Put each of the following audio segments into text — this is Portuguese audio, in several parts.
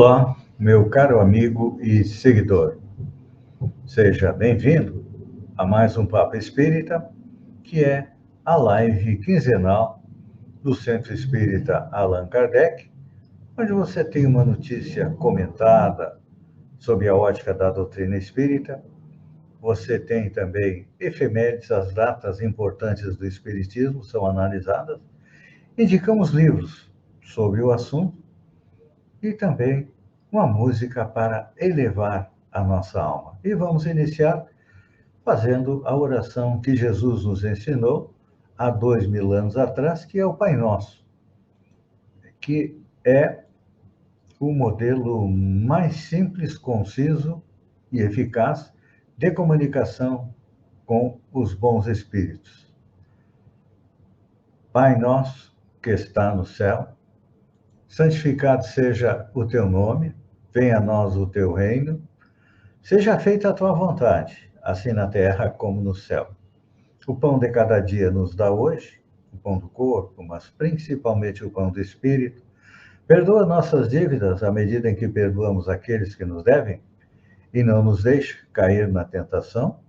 Olá, meu caro amigo e seguidor. Seja bem-vindo a mais um Papo Espírita, que é a live quinzenal do Centro Espírita Allan Kardec, onde você tem uma notícia comentada sob a ótica da doutrina espírita. Você tem também efemérides, as datas importantes do Espiritismo são analisadas. Indicamos livros sobre o assunto e também uma música para elevar a nossa alma. E vamos iniciar fazendo a oração que Jesus nos ensinou há 2000 anos atrás, que é o Pai Nosso, que é o modelo mais simples, conciso e eficaz de comunicação com os bons espíritos. Pai nosso que está no céu, santificado seja o teu nome, venha a nós o teu reino, seja feita a tua vontade, assim na terra como no céu. O pão de cada dia nos dá hoje, o pão do corpo, mas principalmente o pão do espírito. Perdoa nossas dívidas à medida em que perdoamos aqueles que nos devem, e não nos deixe cair na tentação,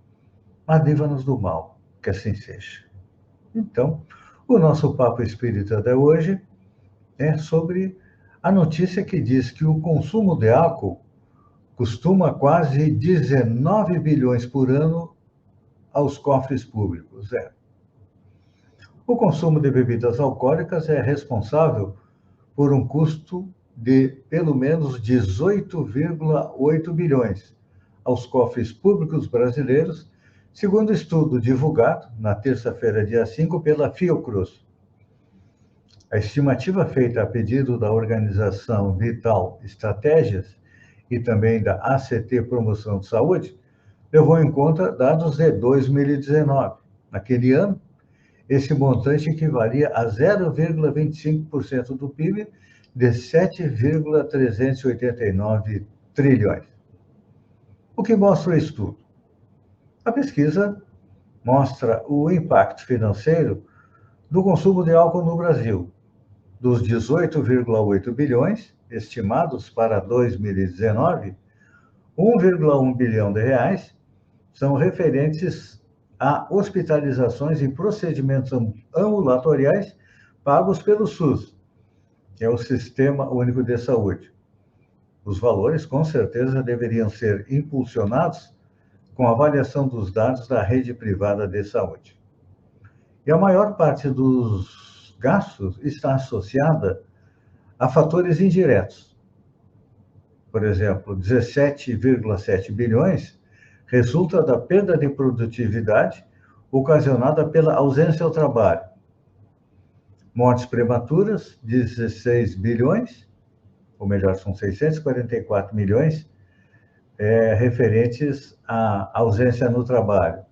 mas livra-nos do mal, que assim seja. Então, o nosso papo espírita de hoje é sobre a notícia que diz que o consumo de álcool costuma quase 19 bilhões por ano aos cofres públicos. O consumo de bebidas alcoólicas é responsável por um custo de pelo menos 18,8 bilhões aos cofres públicos brasileiros, segundo estudo divulgado na terça-feira, dia 5, pela Fiocruz. A estimativa feita a pedido da organização Vital Estratégias e também da ACT Promoção de Saúde levou em conta dados de 2019. Naquele ano, esse montante equivalia a 0,25% do PIB de 7,389 trilhões. O que mostra o estudo? A pesquisa mostra o impacto financeiro do consumo de álcool no Brasil. Dos 18,8 bilhões estimados para 2019, 1,1 bilhão de reais são referentes a hospitalizações e procedimentos ambulatoriais pagos pelo SUS, que é o Sistema Único de Saúde. Os valores, com certeza, deveriam ser impulsionados com a avaliação dos dados da rede privada de saúde. E a maior parte dos gastos está associada a fatores indiretos. Por exemplo, 17,7 bilhões resulta da perda de produtividade ocasionada pela ausência ao trabalho. Mortes prematuras, 16 bilhões, ou melhor, são 644 milhões, referentes à ausência no trabalho.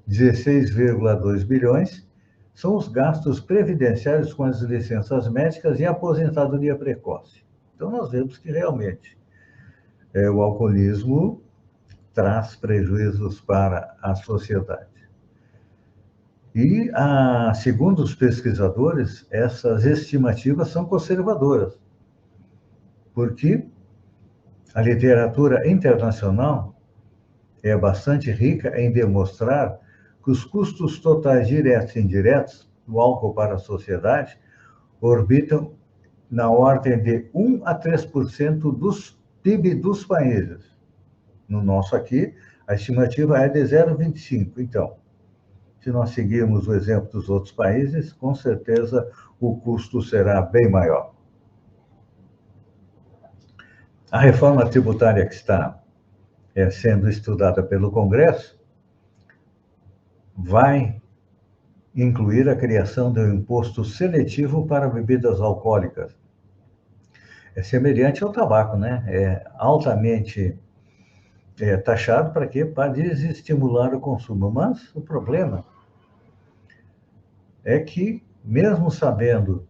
16,2 bilhões são os gastos previdenciários com as licenças médicas e aposentadoria precoce. Então, nós vemos que realmente o alcoolismo traz prejuízos para a sociedade. E, segundo os pesquisadores, essas estimativas são conservadoras, porque a literatura internacional é bastante rica em demonstrar que os custos totais diretos e indiretos do álcool para a sociedade orbitam na ordem de 1 a 3% dos PIB dos países. No nosso aqui, a estimativa é de 0,25%. Então, se nós seguirmos o exemplo dos outros países, com certeza o custo será bem maior. A reforma tributária que está sendo estudada pelo Congresso vai incluir a criação de um imposto seletivo para bebidas alcoólicas. É semelhante ao tabaco, né? É altamente taxado para quê? Para desestimular o consumo. Mas o problema é que, mesmo sabendo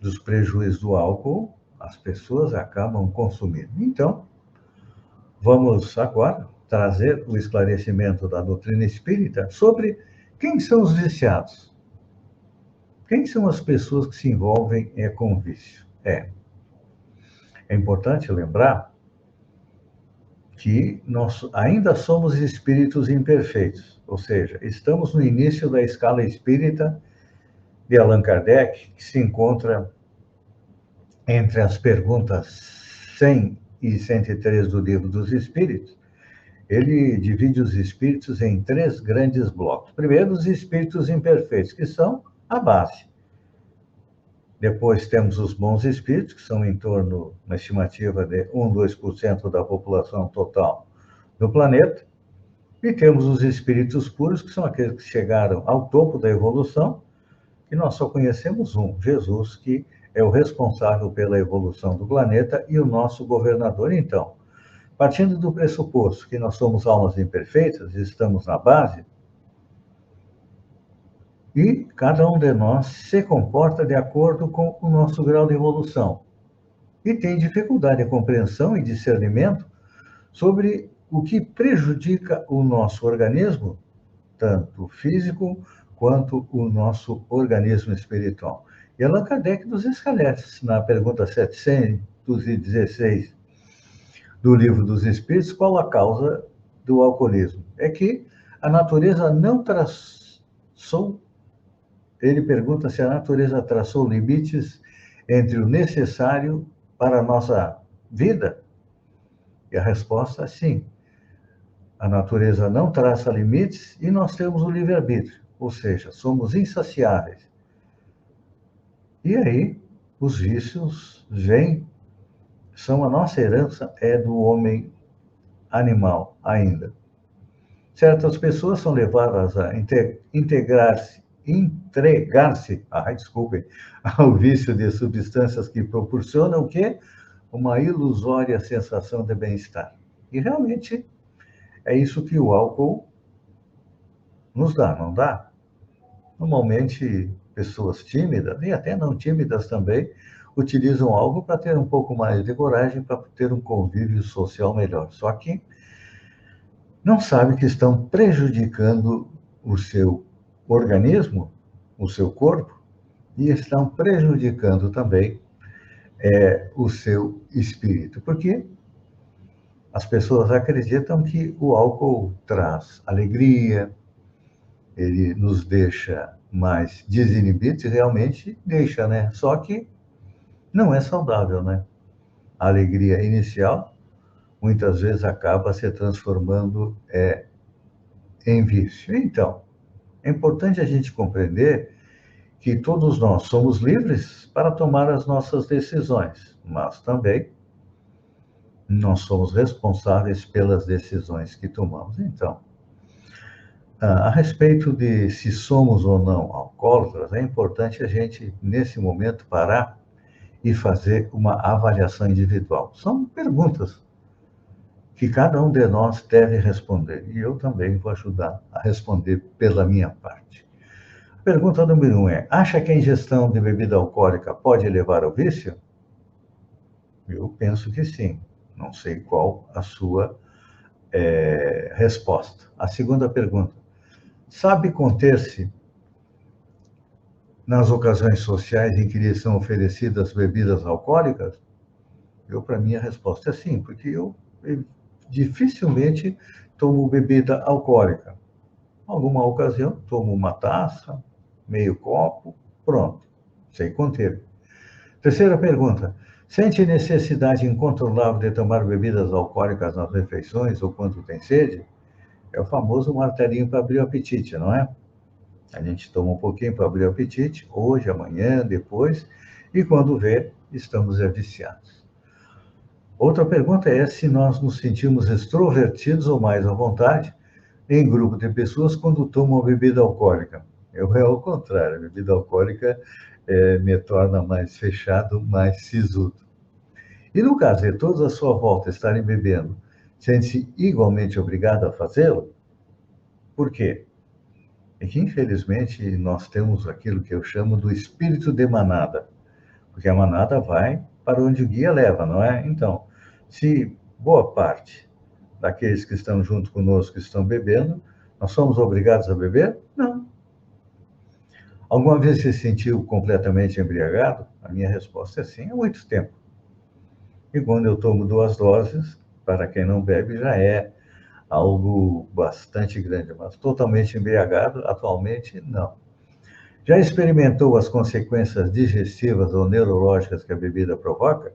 dos prejuízos do álcool, as pessoas acabam consumindo. Então, vamos agora trazer o esclarecimento da doutrina espírita sobre quem são os viciados. Quem são as pessoas que se envolvem com o vício? É importante lembrar que nós ainda somos espíritos imperfeitos, ou seja, estamos no início da escala espírita de Allan Kardec, que se encontra entre as perguntas 100 e 103 do Livro dos Espíritos. Ele divide os espíritos em 3 grandes blocos. Primeiro, os espíritos imperfeitos, que são a base. Depois temos os bons espíritos, que são em torno, uma estimativa de 1, 2% da população total do planeta. E temos os espíritos puros, que são aqueles que chegaram ao topo da evolução, e nós só conhecemos um, Jesus, que é o responsável pela evolução do planeta e o nosso governador. Então, partindo do pressuposto que nós somos almas imperfeitas, estamos na base, e cada um de nós se comporta de acordo com o nosso grau de evolução. E tem dificuldade de compreensão e discernimento sobre o que prejudica o nosso organismo, tanto físico quanto o nosso organismo espiritual. E Allan Kardec nos esclarece na pergunta 716 do Livro dos Espíritos, qual a causa do alcoolismo. É que a natureza não traçou, ele pergunta se a natureza traçou limites entre o necessário para a nossa vida. E a resposta é sim. A natureza não traça limites e nós temos o livre-arbítrio, ou seja, somos insaciáveis. E aí, os vícios vêm, são a nossa herança, é do homem animal ainda. Certas pessoas são levadas a entregar-se, desculpem, ao vício de substâncias que proporcionam o quê? Uma ilusória sensação de bem-estar. E realmente é isso que o álcool nos dá, não dá? Normalmente, pessoas tímidas, e até não tímidas também, utilizam álcool para ter um pouco mais de coragem, para ter um convívio social melhor. Só que não sabem que estão prejudicando o seu organismo, o seu corpo, e estão prejudicando também o seu espírito. Porque as pessoas acreditam que o álcool traz alegria, ele nos deixa mais desinibidos, e realmente deixa, né? Só que não é saudável, né? A alegria inicial muitas vezes acaba se transformando em vício. Então, é importante a gente compreender que todos nós somos livres para tomar as nossas decisões, mas também nós somos responsáveis pelas decisões que tomamos. Então, a respeito de se somos ou não alcoólatras, é importante a gente, nesse momento, parar e fazer uma avaliação individual. São perguntas que cada um de nós deve responder, e eu também vou ajudar a responder pela minha parte. Pergunta número 1 é: acha que a ingestão de bebida alcoólica pode levar ao vício? Eu penso que sim. Não sei qual a sua resposta. A segunda pergunta: sabe conter-se nas ocasiões sociais em que lhe são oferecidas bebidas alcoólicas? Para mim, a resposta é sim, porque eu dificilmente tomo bebida alcoólica. Alguma ocasião, tomo uma taça, meio copo, pronto, sei conter. Terceira pergunta: sente necessidade incontrolável de tomar bebidas alcoólicas nas refeições ou quando tem sede? É o famoso martelinho para abrir o apetite, não é? A gente toma um pouquinho para abrir o apetite, hoje, amanhã, depois, e quando vê, estamos viciados. Outra pergunta é se nós nos sentimos extrovertidos ou mais à vontade em grupo de pessoas quando tomam bebida alcoólica. Eu é ao contrário, a bebida alcoólica me torna mais fechado, mais sisudo. E no caso de todos à sua volta estarem bebendo, sente-se igualmente obrigado a fazê-lo? Por quê? É que, infelizmente, nós temos aquilo que eu chamo do espírito de manada, porque a manada vai para onde o guia leva, não é? Então, se boa parte daqueles que estão junto conosco estão bebendo, nós somos obrigados a beber? Não. Alguma vez se sentiu completamente embriagado? A minha resposta é sim, há muito tempo. E quando eu tomo 2 doses, para quem não bebe, já é algo bastante grande, mas totalmente embriagado, atualmente, não. Já experimentou as consequências digestivas ou neurológicas que a bebida provoca?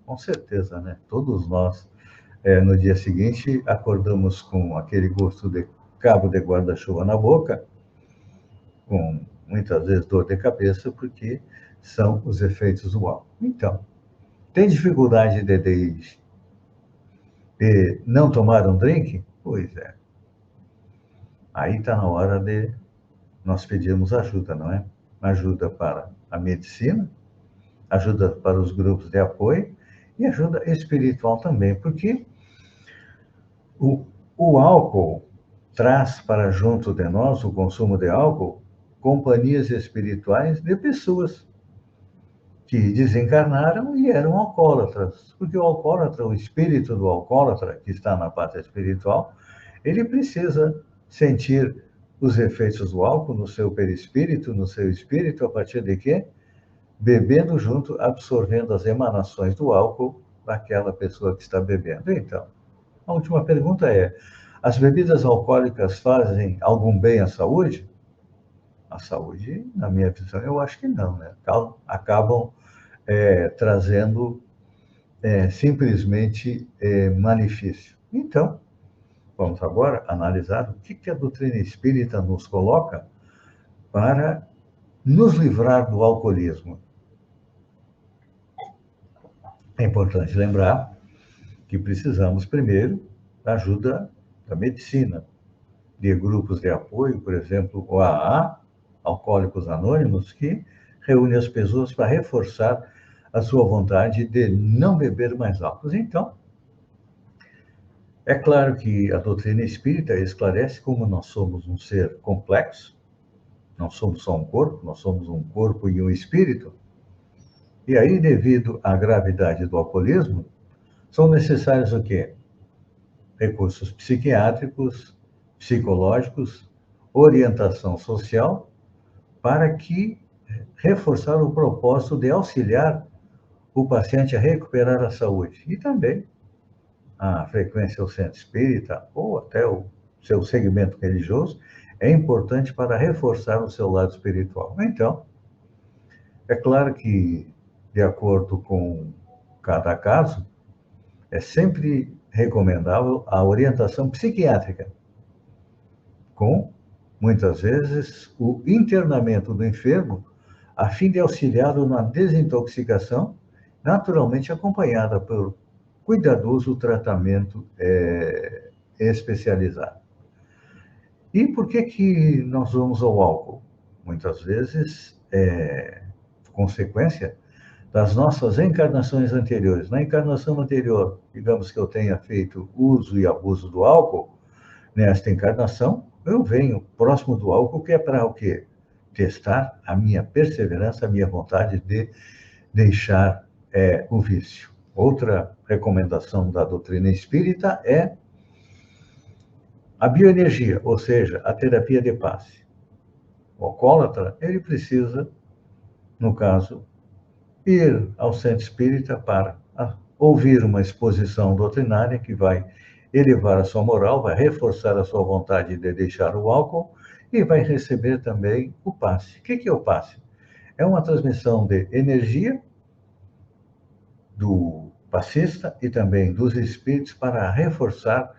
Com certeza, né? Todos nós, no dia seguinte, acordamos com aquele gosto de cabo de guarda-chuva na boca, com muitas vezes dor de cabeça, porque são os efeitos do álcool. Então, tem dificuldade de não tomar um drink? Pois é. Aí está na hora de nós pedirmos ajuda, não é? Ajuda para a medicina, ajuda para os grupos de apoio e ajuda espiritual também, porque o, o álcool traz para junto de nós, o consumo de álcool, companhias espirituais de pessoas que desencarnaram e eram alcoólatras. Porque o alcoólatra, o espírito do alcoólatra, que está na parte espiritual, ele precisa sentir os efeitos do álcool no seu perispírito, no seu espírito, a partir de quê? Bebendo junto, absorvendo as emanações do álcool daquela pessoa que está bebendo. Então, a última pergunta é: as bebidas alcoólicas fazem algum bem à saúde? A saúde, na minha visão, eu acho que não, né? Acabam trazendo simplesmente malefício. Então, vamos agora analisar o que a doutrina espírita nos coloca para nos livrar do alcoolismo. É importante lembrar que precisamos, primeiro, da ajuda da medicina, de grupos de apoio, por exemplo, o AA, Alcoólicos Anônimos, que reúne as pessoas para reforçar a sua vontade de não beber mais álcool. Então, é claro que a doutrina espírita esclarece como nós somos um ser complexo, não somos só um corpo, nós somos um corpo e um espírito. E aí, devido à gravidade do alcoolismo, são necessários o quê? Recursos psiquiátricos, psicológicos, orientação social, para que reforçar o propósito de auxiliar o paciente a recuperar a saúde. E também a frequência ao centro espírita, ou até o seu segmento religioso, é importante para reforçar o seu lado espiritual. Então, é claro que, de acordo com cada caso, é sempre recomendável a orientação psiquiátrica, com, muitas vezes, o internamento do enfermo, a fim de auxiliá-lo na desintoxicação, naturalmente acompanhada por cuidadoso tratamento especializado. E por que nós vamos ao álcool? Muitas vezes consequência das nossas encarnações anteriores. Na encarnação anterior, digamos que eu tenha feito uso e abuso do álcool, nesta encarnação, eu venho próximo do álcool, que é para o quê? Testar a minha perseverança, a minha vontade de deixar o vício. Outra recomendação da doutrina espírita é a bioenergia, ou seja, a terapia de passe. O alcoólatra, ele precisa, no caso, ir ao centro espírita para ouvir uma exposição doutrinária que vai elevar a sua moral, vai reforçar a sua vontade de deixar o álcool e vai receber também o passe. O que é o passe? É uma transmissão de energia do passista e também dos espíritos para reforçar,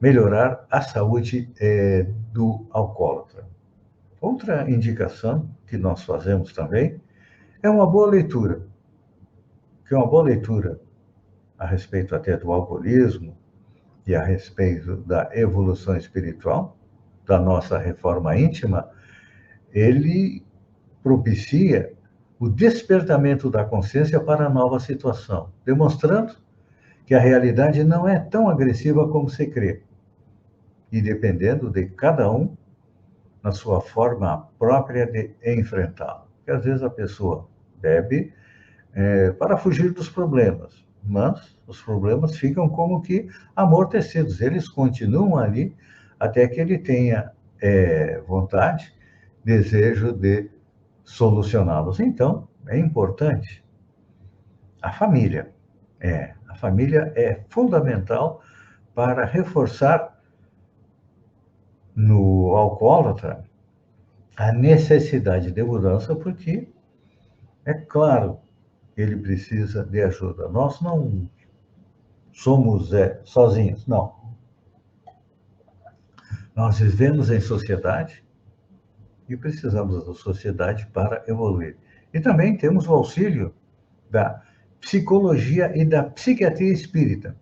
melhorar a saúde do alcoólatra. Outra indicação que nós fazemos também é uma boa leitura, que é uma boa leitura a respeito até do alcoolismo e a respeito da evolução espiritual, da nossa reforma íntima, ele propicia o despertamento da consciência para a nova situação, demonstrando que a realidade não é tão agressiva como se crê, e dependendo de cada um na sua forma própria de enfrentá-la. Porque às vezes a pessoa bebe para fugir dos problemas, mas os problemas ficam como que amortecidos, eles continuam ali até que ele tenha vontade, desejo de solucioná-los. Então, é importante a família, A família é fundamental para reforçar no alcoólatra a necessidade de mudança, porque, é claro, ele precisa de ajuda. Nós não somos sozinhos, não. Nós vivemos em sociedade e precisamos da sociedade para evoluir. E também temos o auxílio da psicologia e da psiquiatria espírita,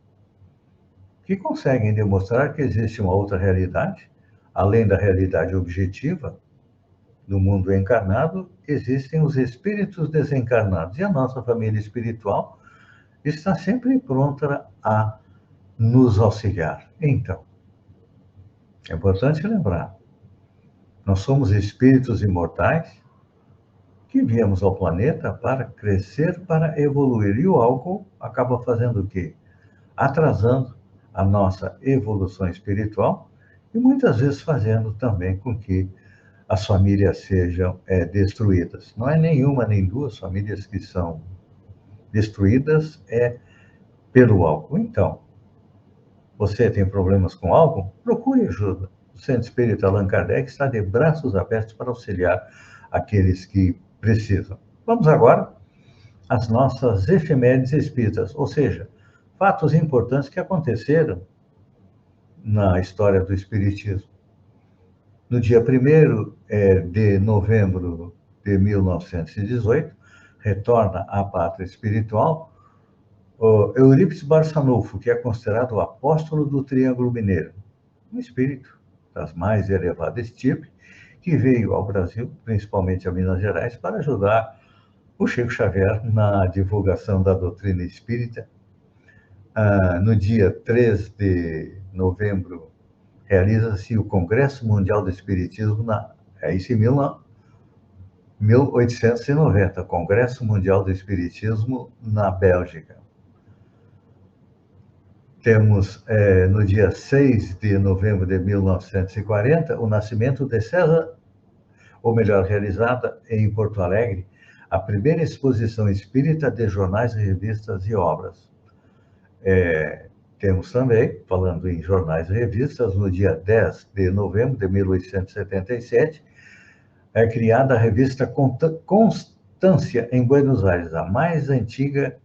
que conseguem demonstrar que existe uma outra realidade, além da realidade objetiva do mundo encarnado, existem os espíritos desencarnados. E a nossa família espiritual está sempre pronta a nos auxiliar. Então, é importante lembrar, nós somos espíritos imortais que viemos ao planeta para crescer, para evoluir. E o álcool acaba fazendo o quê? Atrasando a nossa evolução espiritual e muitas vezes fazendo também com que as famílias sejam destruídas. Não é nenhuma nem duas famílias que são destruídas pelo álcool. Então, você tem problemas com álcool? Procure ajuda. O Centro Espírita Allan Kardec está de braços abertos para auxiliar aqueles que precisam. Vamos agora às nossas efemérides espíritas, ou seja, fatos importantes que aconteceram na história do Espiritismo. No dia 1º de novembro de 1918, retorna à pátria espiritual Eurípides Barçanufo, que é considerado o apóstolo do Triângulo Mineiro, um espírito das mais elevadas estirpe, que veio ao Brasil, principalmente a Minas Gerais, para ajudar o Chico Xavier na divulgação da doutrina espírita. No dia 3 de novembro, realiza-se o Congresso Mundial do Espiritismo, isso em 1890, Congresso Mundial do Espiritismo na Bélgica. Temos, no dia 6 de novembro de 1940, o nascimento de César, ou melhor, realizada em Porto Alegre, a primeira exposição espírita de jornais, revistas e obras. Temos também, falando em jornais e revistas, no dia 10 de novembro de 1877, é criada a revista Constância, em Buenos Aires, a mais antiga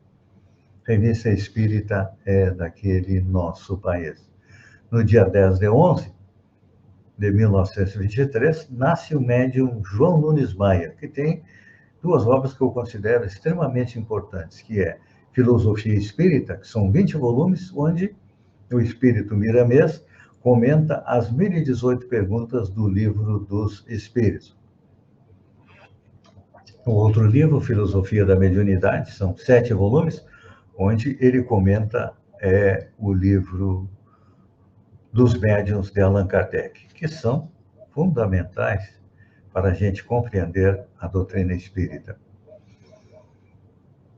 revista espírita daquele nosso país. No dia 10 de 11 de 1923, nasce o médium João Nunes Maia, que tem duas obras que eu considero extremamente importantes, que é Filosofia Espírita, que são 20 volumes, onde o espírito Miramês comenta as 1018 perguntas do Livro dos Espíritos. O outro livro, Filosofia da Mediunidade, são 7 volumes, onde ele comenta o livro dos médiuns de Allan Kardec, que são fundamentais para a gente compreender a doutrina espírita.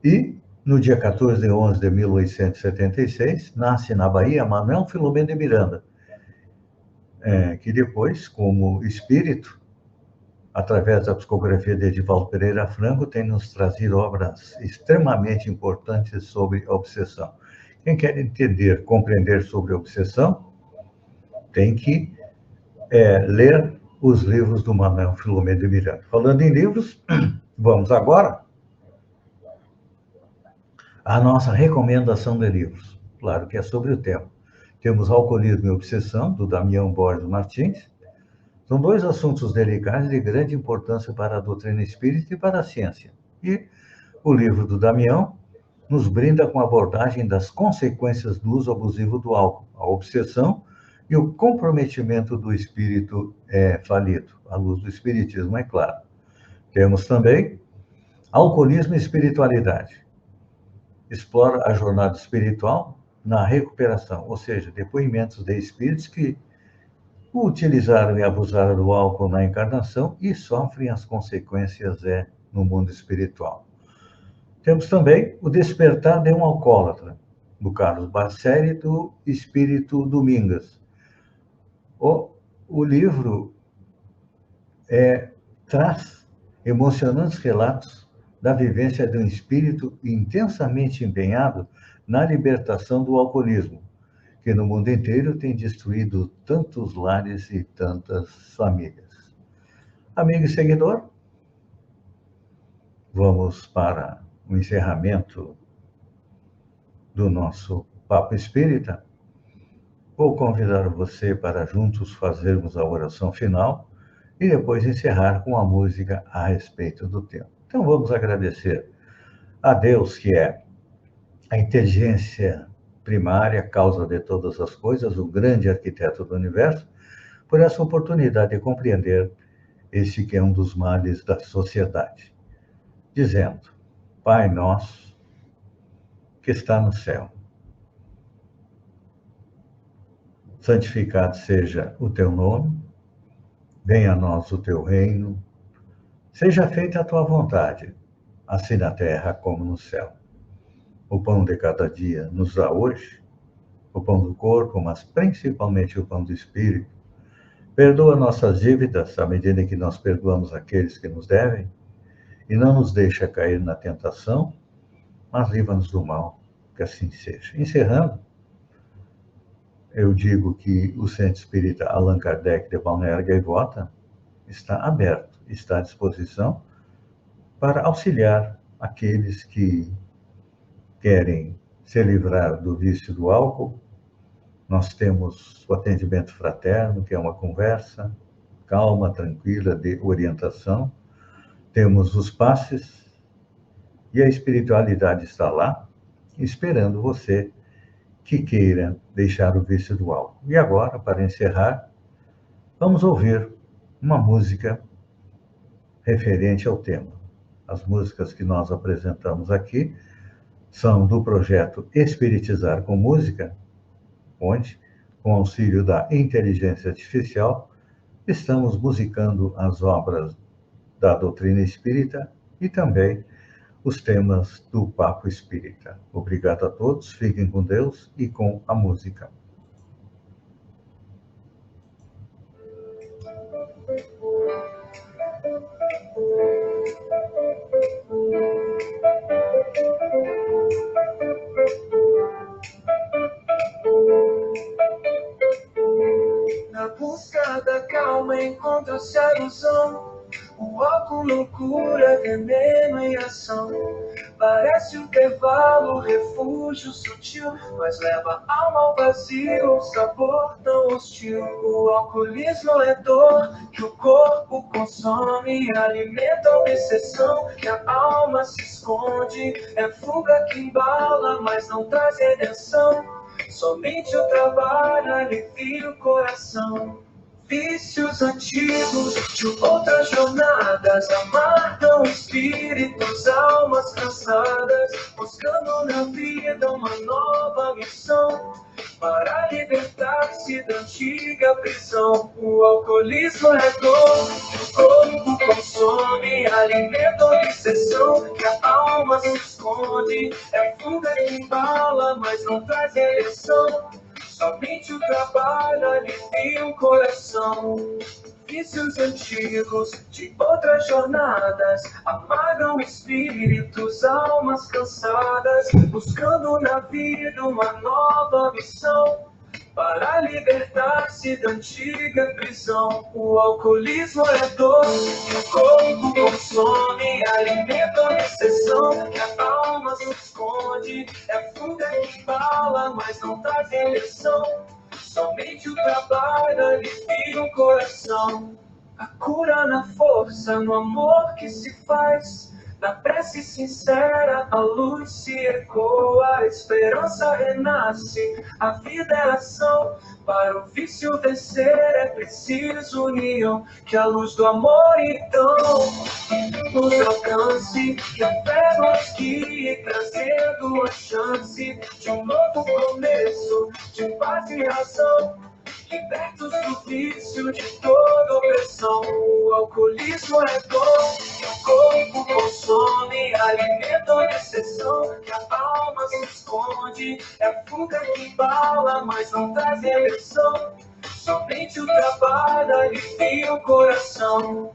E, no dia 14 de 11 de 1876, nasce na Bahia Manuel Filomeno de Miranda, que depois, como espírito, através da psicografia de Edivaldo Pereira Franco, tem nos trazido obras extremamente importantes sobre a obsessão. Quem quer entender, compreender sobre a obsessão, tem que ler os livros do Manuel Filomeno de Miranda. Falando em livros, vamos agora à nossa recomendação de livros. Claro que é sobre o tema. Temos Alcoolismo e Obsessão, do Damião Borges Martins. São dois assuntos delicados de grande importância para a doutrina espírita e para a ciência. E o livro do Damião nos brinda com a abordagem das consequências do uso abusivo do álcool, a obsessão e o comprometimento do espírito falido, à luz do espiritismo, é claro. Temos também Alcoolismo e Espiritualidade. Explora a jornada espiritual na recuperação, ou seja, depoimentos de espíritos que utilizaram e abusaram do álcool na encarnação e sofrem as consequências no mundo espiritual. Temos também O Despertar de um Alcoólatra, do Carlos Barceri, do Espírito Domingas. O livro traz emocionantes relatos da vivência de um espírito intensamente empenhado na libertação do alcoolismo, que no mundo inteiro tem destruído tantos lares e tantas famílias. Amigo e seguidor, vamos para o encerramento do nosso Papo Espírita. Vou convidar você para juntos fazermos a oração final e depois encerrar com a música a respeito do tema. Então vamos agradecer a Deus, que é a inteligência primária, causa de todas as coisas, o grande arquiteto do universo, por essa oportunidade de compreender este que é um dos males da sociedade. Dizendo: Pai nosso, que está no céu, santificado seja o teu nome, venha a nós o teu reino, seja feita a tua vontade, assim na terra como no céu. O pão de cada dia nos dá hoje, o pão do corpo, mas principalmente o pão do espírito. Perdoa nossas dívidas à medida que nós perdoamos aqueles que nos devem, e não nos deixa cair na tentação, mas livra-nos do mal, que assim seja. Encerrando, eu digo que o Centro Espírita Allan Kardec de Balneário Gaivota está aberto, está à disposição para auxiliar aqueles que querem se livrar do vício do álcool. Nós temos o atendimento fraterno, que é uma conversa calma, tranquila, de orientação. Temos os passes e a espiritualidade está lá, esperando você que queira deixar o vício do álcool. E agora, para encerrar, vamos ouvir uma música referente ao tema. As músicas que nós apresentamos aqui são do projeto Espiritizar com Música, onde, com auxílio da inteligência artificial, estamos musicando as obras da doutrina espírita e também os temas do Papo Espírita. Obrigado a todos, fiquem com Deus e com a música. Na busca da calma encontra-se a ilusão. O álcool loucura, veneno em ação. Parece um intervalo, refúgio sutil, mas leva a alma ao vazio, um sabor tão hostil. O alcoolismo é dor que o corpo consome, alimenta a obsessão que a alma se esconde. É fuga que embala, mas não traz redenção. Somente o trabalho alivia o coração. Vícios antigos de outras jornadas amargam espíritos, almas cansadas, buscando na vida uma nova missão para libertar-se da antiga prisão. O alcoolismo é dor que o corpo consome, alimenta a obsessão que a alma se esconde. É fuga que embala, mas não traz eleição. Somente o trabalho alivia o coração. Vícios antigos de outras jornadas amargam espíritos, almas cansadas, buscando na vida uma nova missão para libertar-se da antiga prisão. O alcoolismo é dor que o corpo consome, alimenta a obsessão que a alma se esconde. É fuga que embala, mas não traz eleição. Somente o trabalho alivia o coração. A cura na força, no amor que se faz. Na prece sincera, a luz se ecoa, a esperança renasce, a vida é ação. Para o vício vencer é preciso união, que a luz do amor então nos alcance, que a fé nos guie, trazendo a chance de um novo começo, de paz e razão. Libertos do vício de toda opressão. O alcoolismo é dor que o corpo consome, alimenta a obsessão que a alma se esconde. É fuga que embala, mas não traz eleição. Somente o trabalho alivia o coração.